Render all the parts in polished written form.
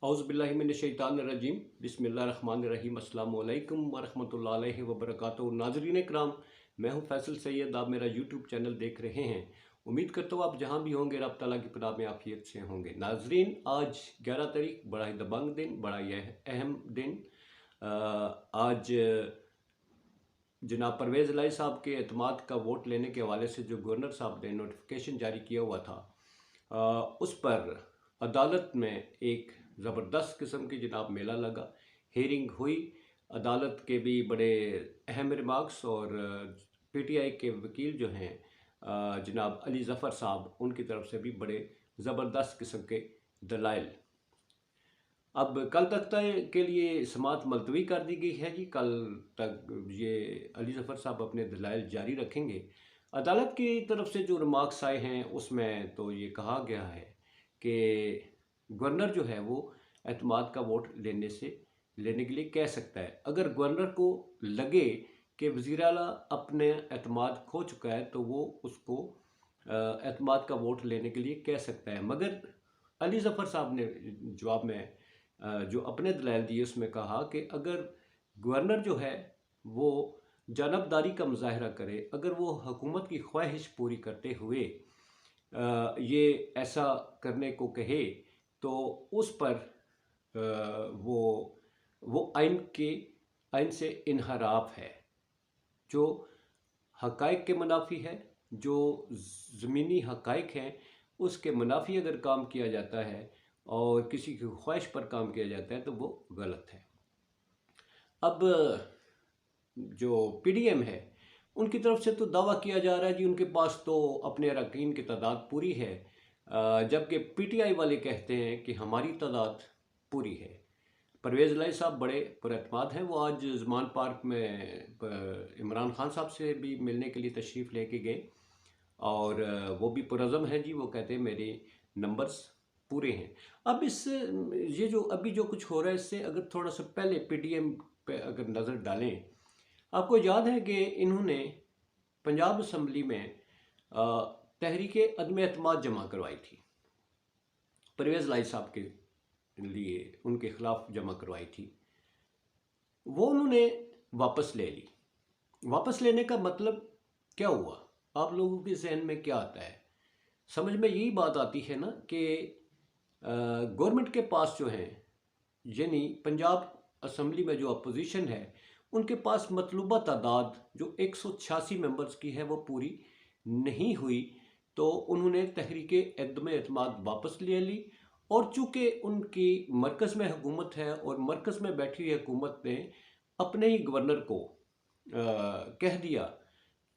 औज़ुबिल्लाहिमिनश्शैतानिर्रजीम बिस्मिल्लाहिर्रहमानिर्रहीम अस्सलामु अलैकुम वरहमतुल्लाहि वबरकातुहू। नाज़रीन इकराम, मैं हूँ फैसल सैयद। आप मेरा यूट्यूब चैनल देख रहे हैं। उम्मीद करता हूँ आप जहाँ भी होंगे रब ताला की पनाह में आफियत से होंगे। नाज़रीन, आज 11 तारीख बड़ा ही दबंग दिन, बड़ा ही अहम दिन। आज जनाब परवेज़ इलाही साहब के एतमाद का वोट लेने के हवाले से जो गवर्नर साहब ने नोटिफिकेशन जारी किया हुआ था, उस पर अदालत में एक ज़बरदस्त किस्म की जनाब मेला लगा, हेयरिंग हुई। अदालत के भी बड़े अहम रिमार्क्स और पीटीआई के वकील जो हैं जनाब अली ज़फ़र साहब, उनकी तरफ से भी बड़े ज़बरदस्त किस्म के दलाइल। अब कल तक के लिए समाअत मुलतवी कर दी गई है जी। कल तक ये अली ज़फ़र साहब अपने दलाइल जारी रखेंगे। अदालत की तरफ से जो रिमार्क्स आए हैं उसमें तो ये कहा गया है कि गवर्नर जो है वो एतमाद का वोट लेने के लिए कह सकता है। अगर गवर्नर को लगे कि वज़ीर आला अपने एतमाद खो चुका है तो वो उसको एतमाद का वोट लेने के लिए कह सकता है। मगर अली ज़फ़र साहब ने जवाब में जो अपने दलाइल दिए उसमें कहा कि अगर गवर्नर जो है वो जानबदारी का मुजाहरा करे, अगर वो हुकूमत की ख्वाहिश पूरी करते हुए ये ऐसा करने को कहे तो उस पर वो आइन से इनहराफ है, जो हक़ाइक़ के मुनाफी है, जो ज़मीनी हक़ाइक़ हैं उसके मुनाफी अगर काम किया जाता है और किसी की ख्वाहिश पर काम किया जाता है तो वो गलत है। अब जो पीडीएम है उनकी तरफ से तो दावा किया जा रहा है जी उनके पास तो अपने अरकान की तादाद पूरी है, जबकि पीटीआई वाले कहते हैं कि हमारी तादाद पूरी है। परवेज़ इलाही साहब बड़े पुरअतमाद हैं। वो आज ज़मान पार्क में इमरान खान साहब से भी मिलने के लिए तशरीफ़ लेके गए और वो भी पुरज़म है जी। वो कहते हैं मेरे नंबर्स पूरे हैं। अब ये जो अभी जो कुछ हो रहा है इससे अगर थोड़ा सा पहले पीटीएम पे अगर नज़र डालें, आपको याद है कि इन्होंने पंजाब असम्बली में तहरीके अदम एतमाद जमा करवाई थी, परवेज़ इलाही साहब के लिए उनके ख़िलाफ़ जमा करवाई थी। वो उन्होंने वापस ले ली। वापस लेने का मतलब क्या हुआ? आप लोगों के जहन में क्या आता है? समझ में यही बात आती है ना कि गवर्नमेंट के पास जो है, यानी पंजाब असम्बली में जो अपोजिशन है उनके पास मतलूबा तादाद जो 186 मेंबर्स की है वो पूरी नहीं हुई, तो उन्होंने तहरीके अदम एतमाद वापस ले ली। और चूँकि उनकी मरकज़ में हुकूमत है और मरकज़ में बैठी हुई हुकूमत ने अपने ही गवर्नर को कह दिया,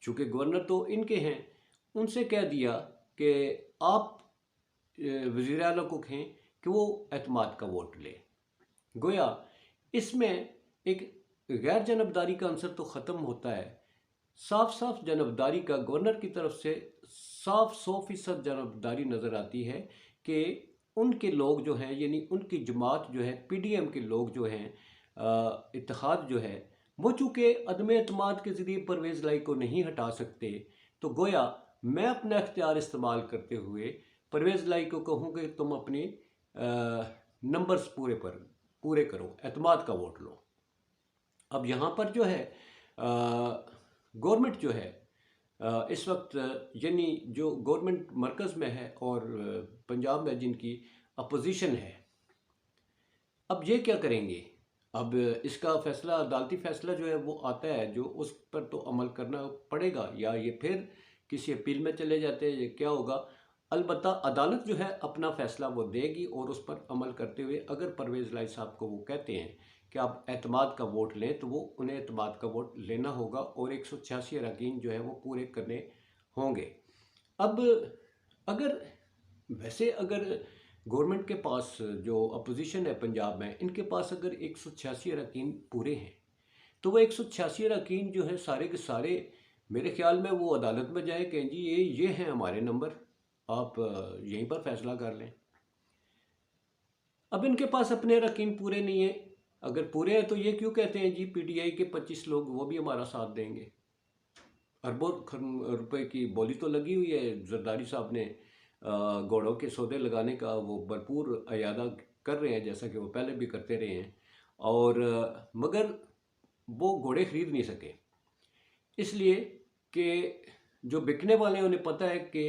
चूँकि गवर्नर तो इनके हैं, उनसे कह दिया कि आप वज़ीर आला को कहें कि वो एतमाद का वोट ले। गोया इसमें एक गैर जानबदारी का अंसर तो ख़त्म होता है। साफ साफ जानबदारी का गवर्नर की तरफ से साफ 100% जानबदारी नज़र आती है कि उनके लोग जो हैं, यानी उनकी जमात जो है, पीडीएम के लोग जो हैं, इत्तेहाद जो है, वो चूँकि अदम एतमाद के ज़रिए परवेज़ इलाही को नहीं हटा सकते, तो गोया मैं अपना इख्तियार इस्तेमाल करते हुए परवेज़ इलाही को कहूँ कि तुम अपने नंबर्स पूरे करो, एतमाद का वोट लो। अब यहाँ पर जो है गवर्नमेंट जो है इस वक्त, यानी जो गवर्नमेंट मरकज़ में है और पंजाब में जिनकी अपोजिशन है, अब ये क्या करेंगे? अब इसका फ़ैसला, अदालती फ़ैसला जो है वो आता है, जो उस पर तो अमल करना पड़ेगा, या ये फिर किसी अपील में चले जाते हैं, ये क्या होगा? अलबत्ता अदालत जो है अपना फ़ैसला वो देगी और उस पर अमल करते हुए अगर परवेज़ इलाही साहब को वो कहते हैं कि आप एतमाद का वोट लें, तो वो उन्हें एतमाद का वोट लेना होगा और 186 अरकान जो है वो पूरे करने होंगे। अब अगर अगर गवर्नमेंट के पास, जो अपोजिशन है पंजाब में, इनके पास अगर 186 अरकान पूरे हैं, तो वो 186 अरकान जो है सारे के सारे मेरे ख्याल में वो अदालत में जाए, कहें जी ये हैं हमारे नंबर, आप यहीं पर फैसला कर लें। अब इनके पास अपने अरकान पूरे नहीं है। अगर पूरे हैं तो ये क्यों कहते हैं जी पीटीआई के 25 लोग वो भी हमारा साथ देंगे? अरबों रुपए की बोली तो लगी हुई है। जरदारी साहब ने घोड़ों के सौदे लगाने का वो भरपूर अयादा कर रहे हैं जैसा कि वो पहले भी करते रहे हैं, और मगर वो घोड़े खरीद नहीं सके, इसलिए कि जो बिकने वाले हैं उन्हें पता है कि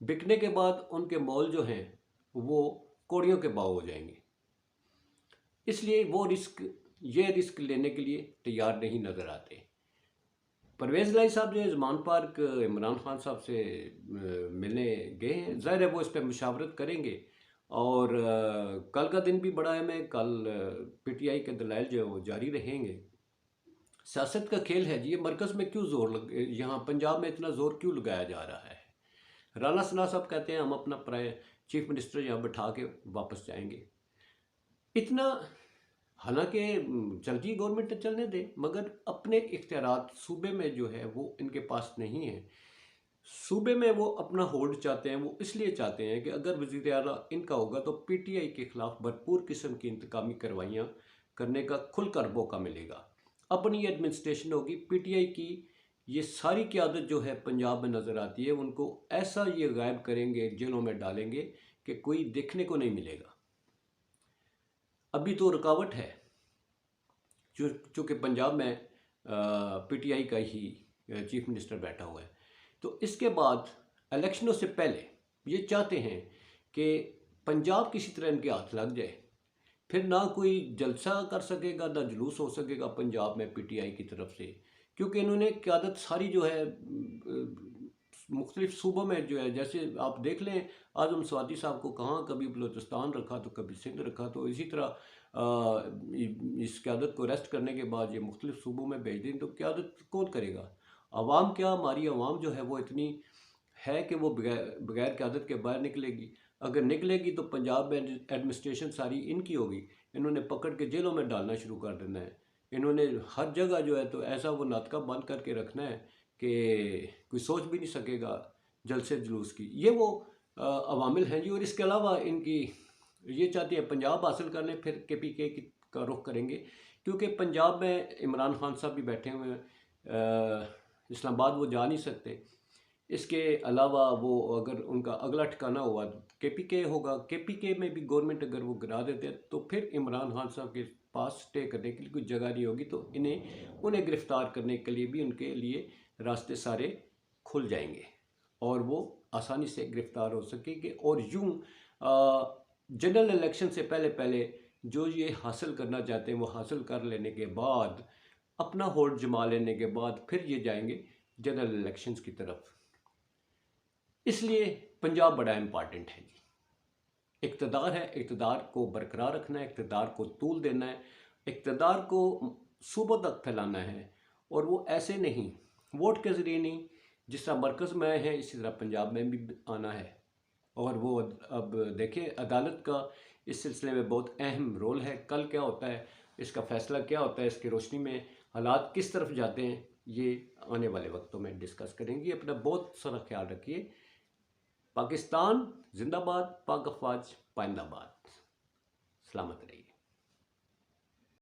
बिकने के बाद उनके मोल जो हैं वो कौड़ियों के भाव हो जाएंगे, इसलिए वो ये रिस्क लेने के लिए तैयार नहीं नज़र आते। परवेज़ लाई साहब जो है ज़मान पार्क इमरान खान साहब से मिलने गए हैं, ज़ाहिर है वो इस पर मुशावरत करेंगे, और कल का दिन भी बड़ा अहम है। कल पीटीआई के दलाइल जो है वो जारी रहेंगे। सियासत का खेल है जी, ये मरकज़ में क्यों यहाँ पंजाब में इतना ज़ोर क्यों लगाया जा रहा है? राना सना साहब कहते हैं हम अपना चीफ मिनिस्टर यहाँ बैठा के वापस जाएंगे। इतना, हालांकि चलती गवर्नमेंट चलने दे, मगर अपने इख्तियारात सूबे में जो है वो इनके पास नहीं है। सूबे में वो अपना होल्ड चाहते हैं। वो इसलिए चाहते हैं कि अगर वज़ीर आला इनका होगा तो पीटीआई के ख़िलाफ़ भरपूर किस्म की इंतकामी कार्रवाइयाँ करने का खुलकर मौका मिलेगा। अपनी एडमिनिस्ट्रेशन होगी, पीटीआई की ये सारी क़यादत जो है पंजाब में नज़र आती है, उनको ऐसा ये गायब करेंगे, जेलों में डालेंगे कि कोई देखने को नहीं मिलेगा। अभी तो रुकावट है चूँकि पंजाब में पीटीआई का ही चीफ मिनिस्टर बैठा हुआ है, तो इसके बाद इलेक्शनों से पहले ये चाहते हैं कि पंजाब किसी तरह इनके हाथ लग जाए, फिर ना कोई जलसा कर सकेगा ना जुलूस हो सकेगा पंजाब में पीटीआई की तरफ से, क्योंकि इन्होंने क़यादत सारी जो है मुख्तलिफ सूबों में जो है, जैसे आप देख लें आज़म स्वाति साहब को कहाँ कभी बलूचिस्तान रखा तो कभी सिंध रखा, तो इसी तरह इस क़यादत को अरेस्ट करने के बाद ये मुख्तलिफ सूबों में भेज दें तो क़यादत कौन करेगा? आवाम क्या, हमारी आवाम जो है वो इतनी है कि वो बगैर क़यादत के बाहर निकलेगी। अगर निकलेगी तो पंजाब में एडमिनिस्ट्रेशन सारी इनकी होगी, इन्होंने पकड़ के जेलों में डालना शुरू कर देना है। इन्होंने हर जगह जो है तो ऐसा वो नाटका बंद करके रखना है कि कोई सोच भी नहीं सकेगा जलसे जुलूस की। ये वो अवामिल हैं जी। और इसके अलावा इनकी ये चाहती है पंजाब हासिल कर लें, फिर KPK का रुख करेंगे, क्योंकि पंजाब में इमरान खान साहब भी बैठे हुए हैं, इस्लामाबाद वो जा नहीं सकते। इसके अलावा वो अगर उनका अगला ठिकाना हुआ तो KPK होगा, KPK में भी गवर्नमेंट अगर वो गिरा देते हैं तो फिर इमरान खान साहब के पास स्टे करने के लिए कोई जगह नहीं होगी, तो उन्हें गिरफ़्तार करने के लिए भी उनके लिए रास्ते सारे खुल जाएंगे और वो आसानी से गिरफ़्तार हो सकेंगे। और यूँ जनरल इलेक्शन से पहले पहले जो ये हासिल करना चाहते हैं वो हासिल कर लेने के बाद, अपना होल्ड जमा लेने के बाद फिर ये जाएंगे जनरल इलेक्शंस की तरफ। इसलिए पंजाब बड़ा इम्पॉर्टेंट है जी। इक़्तिदार है, इक़्तिदार को बरकरार रखना है, इक़्तिदार को तूल देना है, इक़्तिदार को सूबों तक फैलाना है, और वो ऐसे नहीं वोट के ज़रिए नहीं, जिस तरह मरकज़ में है इसी तरह पंजाब में भी आना है। और वो अब देखें अदालत का इस सिलसिले में बहुत अहम रोल है। कल क्या होता है, इसका फ़ैसला क्या होता है, इसकी रोशनी में हालात किस तरफ जाते हैं, ये आने वाले वक्तों में डिस्कस करेंगे। अपना बहुत सारा ख्याल रखिए। पाकिस्तान जिंदाबाद, पाक अफवाज पाइंदाबाद। सलामत रहिए।